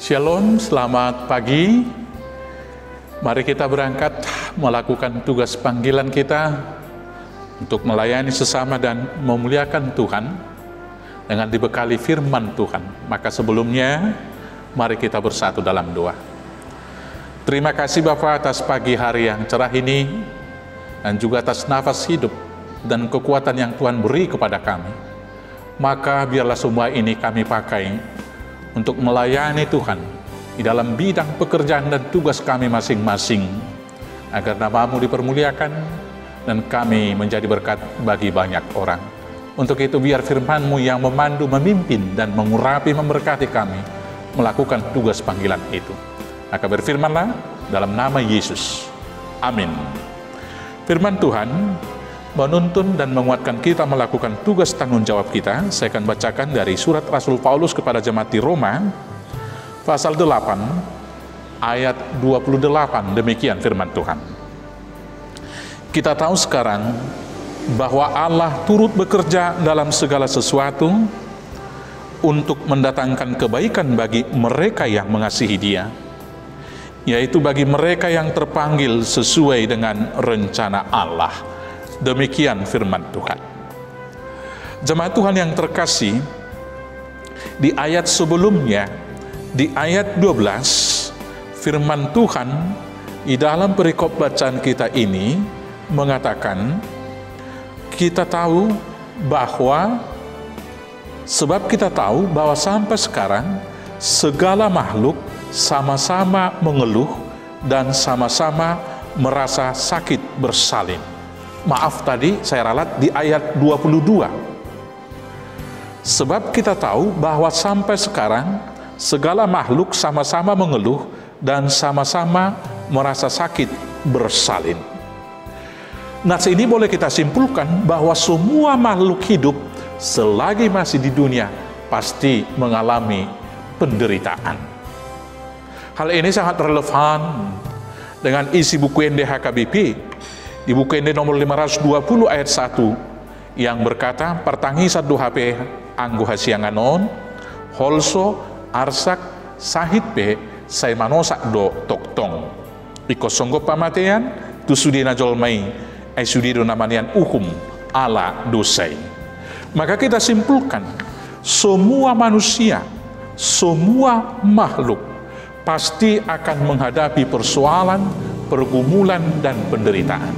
Shalom, selamat pagi. Mari kita berangkat melakukan tugas panggilan kita untuk melayani sesama dan memuliakan Tuhan dengan dibekali firman Tuhan. Maka sebelumnya, mari kita bersatu dalam doa. Terima kasih Bapa atas pagi hari yang cerah ini, dan juga atas nafas hidup dan kekuatan yang Tuhan beri kepada kami. Maka biarlah semua ini kami pakai untuk melayani Tuhan di dalam bidang pekerjaan dan tugas kami masing-masing, agar nama-Mu dipermuliakan dan kami menjadi berkat bagi banyak orang. Untuk itu biar firman-Mu yang memandu, memimpin, dan mengurapi, memberkati kami melakukan tugas panggilan itu. Maka berfirmanlah dalam nama Yesus. Amin. Firman Tuhan menuntun dan menguatkan kita melakukan tugas tanggung jawab kita. Saya akan bacakan dari surat Rasul Paulus kepada jemaat di Roma, pasal 8, ayat 28, demikian firman Tuhan. Kita tahu sekarang bahwa Allah turut bekerja dalam segala sesuatu untuk mendatangkan kebaikan bagi mereka yang mengasihi Dia, yaitu bagi mereka yang terpanggil sesuai dengan rencana Allah. Demikian firman Tuhan. Jemaat Tuhan yang terkasih, di ayat sebelumnya, di ayat 12, firman Tuhan di dalam perikop bacaan kita ini mengatakan, kita tahu bahwa, sebab kita tahu bahwa sampai sekarang segala makhluk sama-sama mengeluh dan sama-sama merasa sakit bersalin. Maaf, tadi saya ralat di ayat 22. Sebab kita tahu bahwa sampai sekarang segala makhluk sama-sama mengeluh dan sama-sama merasa sakit bersalin. Nah, ini boleh kita simpulkan bahwa semua makhluk hidup selagi masih di dunia pasti mengalami penderitaan. Hal ini sangat relevan dengan isi buku NDHKBP di buku ND nomor 520 ayat 1 yang berkata, pertangi satu HP anggo hasianganon holso arsak sahit pe say manosak do toktong ikosonggo pamatean tu sudina jolmai ay sudido namanian ukum ala dosai. Maka kita simpulkan, semua manusia, semua makhluk pasti akan menghadapi persoalan, pergumulan, dan penderitaan,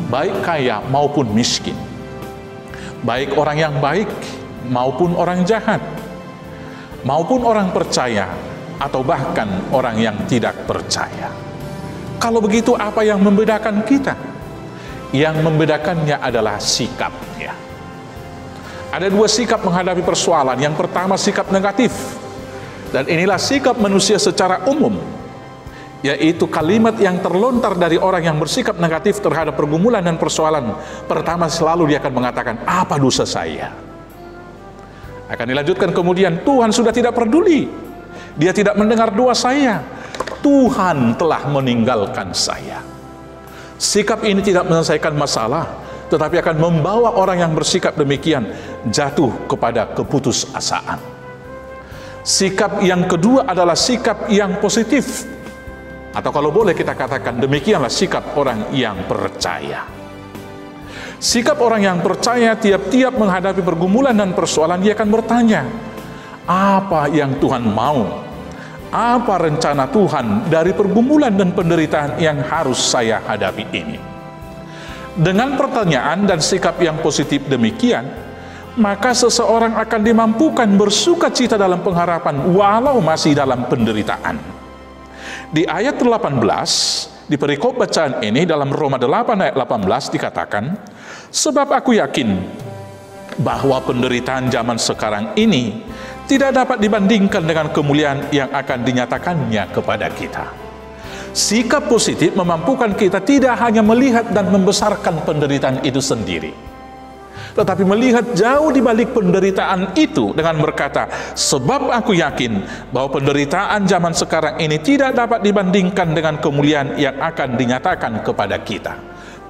baik kaya maupun miskin, baik orang yang baik maupun orang jahat, maupun orang percaya atau bahkan orang yang tidak percaya. Kalau begitu, apa yang membedakan kita? Yang membedakannya adalah sikapnya. Ada dua sikap menghadapi persoalan. Yang pertama, sikap negatif, dan inilah sikap manusia secara umum, yaitu kalimat yang terlontar dari orang yang bersikap negatif terhadap pergumulan dan persoalan. Pertama, selalu dia akan mengatakan, apa dosa saya? Akan dilanjutkan kemudian, Tuhan sudah tidak peduli, Dia tidak mendengar doa saya, Tuhan telah meninggalkan saya. Sikap ini tidak menyelesaikan masalah, tetapi akan membawa orang yang bersikap demikian jatuh kepada keputusasaan. Sikap yang kedua adalah sikap yang positif, atau kalau boleh kita katakan, demikianlah sikap orang yang percaya. Sikap orang yang percaya, tiap-tiap menghadapi pergumulan dan persoalan, dia akan bertanya, apa yang Tuhan mau? Apa rencana Tuhan dari pergumulan dan penderitaan yang harus saya hadapi ini? Dengan pertanyaan dan sikap yang positif demikian, maka seseorang akan dimampukan bersuka cita dalam pengharapan walau masih dalam penderitaan. Di ayat 18, di perikop bacaan ini dalam Roma 8 ayat 18 dikatakan, sebab aku yakin bahwa penderitaan zaman sekarang ini tidak dapat dibandingkan dengan kemuliaan yang akan dinyatakannya kepada kita. Sikap positif memampukan kita tidak hanya melihat dan membesarkan penderitaan itu sendiri, tetapi melihat jauh di balik penderitaan itu dengan berkata, sebab aku yakin bahwa penderitaan zaman sekarang ini tidak dapat dibandingkan dengan kemuliaan yang akan dinyatakan kepada kita.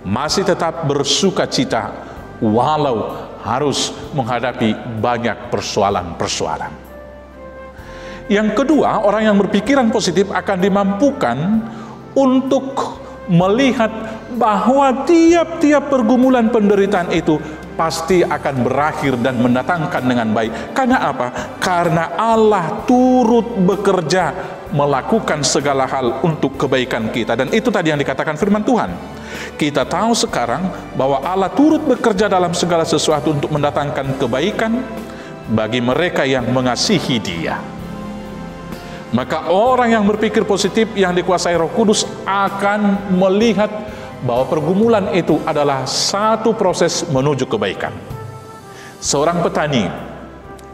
Masih tetap bersuka cita walau harus menghadapi banyak persoalan-persoalan. Yang kedua, orang yang berpikiran positif akan dimampukan untuk melihat bahwa tiap-tiap pergumulan penderitaan itu pasti akan berakhir dan mendatangkan dengan baik. Karena apa? Karena Allah turut bekerja melakukan segala hal untuk kebaikan kita. Dan itu tadi yang dikatakan firman Tuhan. Kita tahu sekarang bahwa Allah turut bekerja dalam segala sesuatu untuk mendatangkan kebaikan bagi mereka yang mengasihi Dia. Maka orang yang berpikir positif yang dikuasai Roh Kudus akan melihat bahwa pergumulan itu adalah satu proses menuju kebaikan. Seorang petani,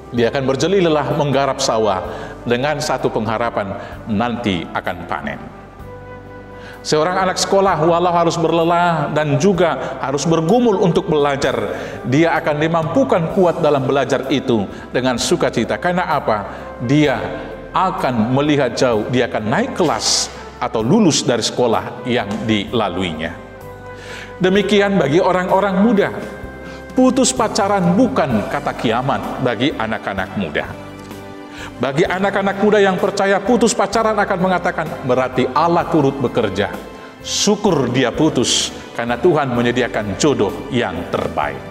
dia akan berjeli lelah menggarap sawah dengan satu pengharapan nanti akan panen. Seorang anak sekolah walau harus berlelah dan juga harus bergumul untuk belajar, dia akan dimampukan kuat dalam belajar itu dengan sukacita. Karena apa? Dia akan melihat jauh, dia akan naik kelas atau lulus dari sekolah yang dilaluinya. Demikian bagi orang-orang muda. Putus pacaran bukan kata kiamat bagi anak-anak muda. Bagi anak-anak muda yang percaya putus pacaran akan mengatakan berarti Allah turut bekerja. Syukur dia putus karena Tuhan menyediakan jodoh yang terbaik.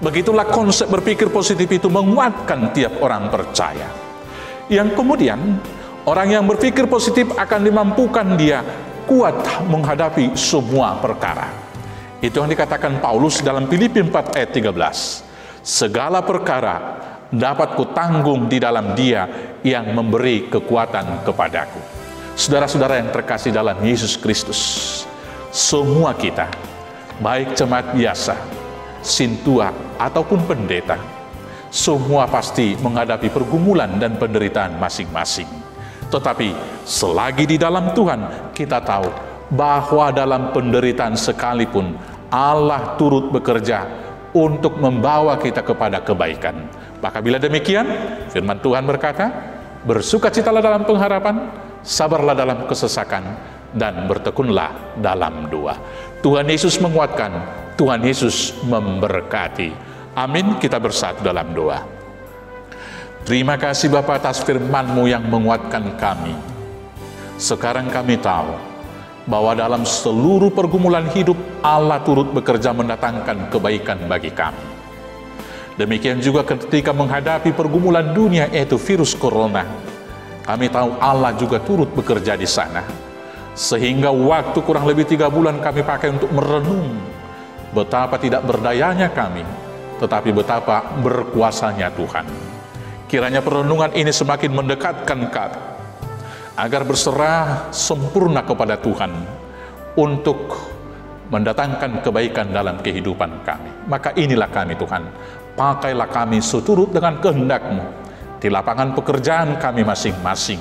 Begitulah konsep berpikir positif itu menguatkan tiap orang percaya. Yang kemudian, orang yang berpikir positif akan dimampukan dia kuat menghadapi semua perkara. Itu yang dikatakan Paulus dalam Filipi 4 ayat 13. Segala perkara dapat kutanggung di dalam Dia yang memberi kekuatan kepadaku. Saudara-saudara yang terkasih dalam Yesus Kristus, semua kita, baik jemaat biasa, sintua ataupun pendeta, semua pasti menghadapi pergumulan dan penderitaan masing-masing. Tetapi selagi di dalam Tuhan, kita tahu bahwa dalam penderitaan sekalipun Allah turut bekerja untuk membawa kita kepada kebaikan. Maka bila demikian, firman Tuhan berkata, bersukacitalah dalam pengharapan, sabarlah dalam kesesakan, dan bertekunlah dalam doa. Tuhan Yesus menguatkan, Tuhan Yesus memberkati. Amin. Kita bersatu dalam doa. Terima kasih Bapa atas firman-Mu yang menguatkan kami. Sekarang kami tahu bahwa dalam seluruh pergumulan hidup Allah turut bekerja mendatangkan kebaikan bagi kami. Demikian juga ketika menghadapi pergumulan dunia yaitu virus corona, kami tahu Allah juga turut bekerja di sana. Sehingga waktu kurang lebih 3 bulan kami pakai untuk merenung betapa tidak berdayanya kami, tetapi betapa berkuasanya Tuhan. Kiranya perenungan ini semakin mendekatkan kami agar berserah sempurna kepada Tuhan untuk mendatangkan kebaikan dalam kehidupan kami. Maka inilah kami Tuhan, pakailah kami seturut dengan kehendak-Mu di lapangan pekerjaan kami masing-masing,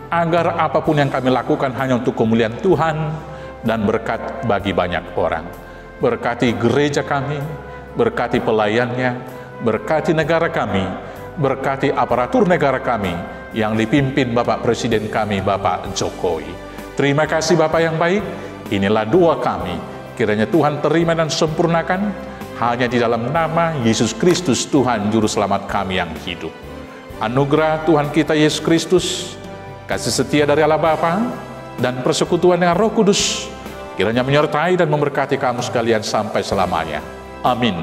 agar apapun yang kami lakukan hanya untuk kemuliaan Tuhan dan berkat bagi banyak orang. Berkati gereja kami, berkati pelayannya, berkati negara kami, berkati aparatur negara kami yang dipimpin Bapak Presiden kami, Bapak Jokowi. Terima kasih Bapak yang baik, inilah doa kami. Kiranya Tuhan terima dan sempurnakan hanya di dalam nama Yesus Kristus, Tuhan Juru Selamat kami yang hidup. Anugerah Tuhan kita Yesus Kristus, kasih setia dari Allah Bapa, dan persekutuan dengan Roh Kudus, kiranya menyertai dan memberkati kamu sekalian sampai selamanya. Amin.